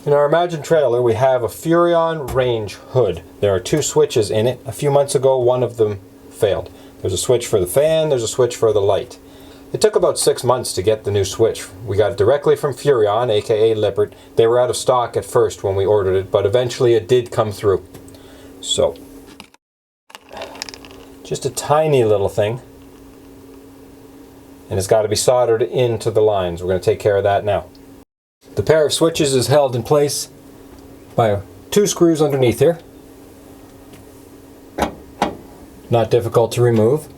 In our Imagine trailer we have a Furrion range hood. There are two switches in it. A few months ago one of them failed. There's a switch for the fan, there's a switch for the light. It took about 6 months to get the new switch. We got it directly from Furrion, aka Lippert. They were out of stock at first when we ordered it, but eventually it did come through. So, just a tiny little thing. And it's got to be soldered into the lines. We're going to take care of that now. The pair of switches is held in place by two screws underneath here. Not difficult to remove.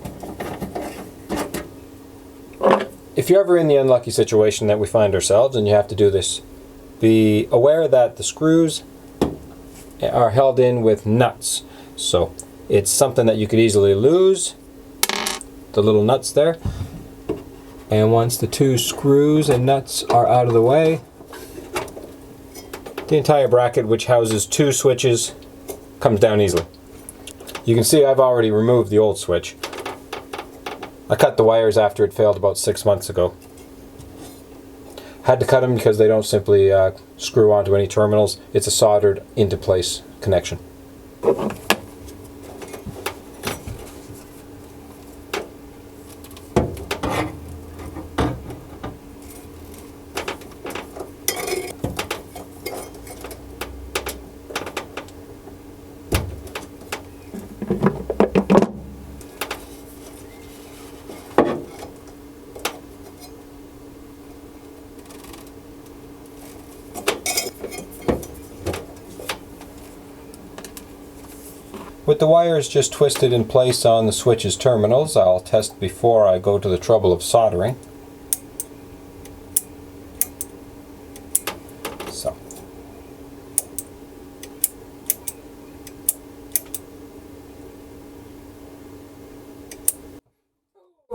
If you're ever in the unlucky situation that we find ourselves and you have to do this, be aware that the screws are held in with nuts. So it's something that you could easily lose, the little nuts there. And once the two screws and nuts are out of the way, the entire bracket, which houses two switches, comes down easily. You can see I've already removed the old switch. I cut the wires after it failed about 6 months ago. Had to cut them because they don't simply screw onto any terminals. It's a soldered into place connection. With the wires just twisted in place on the switch's terminals, I'll test before I go to the trouble of soldering. So.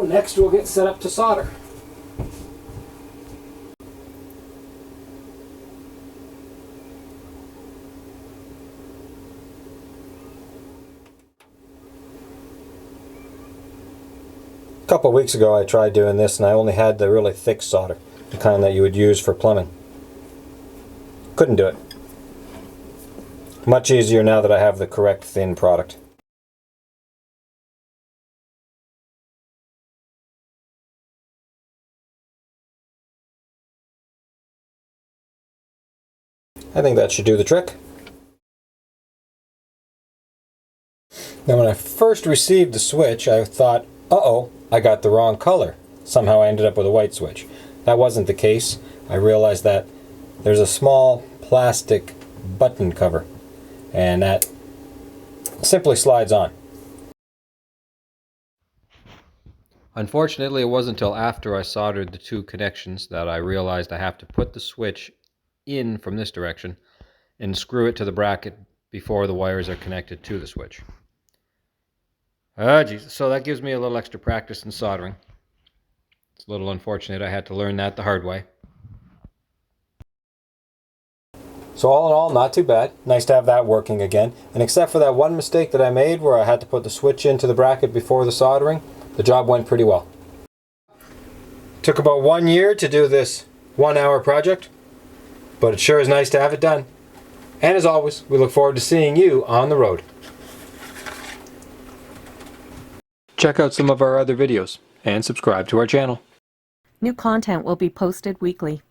Next we'll get set up to solder. A couple of weeks ago I tried doing this and I only had the really thick solder, the kind that you would use for plumbing. Couldn't do it. Much easier now that I have the correct thin product. I think that should do the trick. Now when I first received the switch I thought, uh-oh, I got the wrong color. Somehow I ended up with a white switch. That wasn't the case. I realized that there's a small plastic button cover and that simply slides on. Unfortunately, it wasn't until after I soldered the two connections that I realized I have to put the switch in from this direction and screw it to the bracket before the wires are connected to the switch. Oh geez, so that gives me a little extra practice in soldering. It's a little unfortunate I had to learn that the hard way. So all in all, not too bad. Nice to have that working again. And except for that one mistake that I made where I had to put the switch into the bracket before the soldering, the job went pretty well. Took about 1 year to do this 1 hour project, but it sure is nice to have it done. And as always, we look forward to seeing you on the road. Check out some of our other videos and subscribe to our channel. New content will be posted weekly.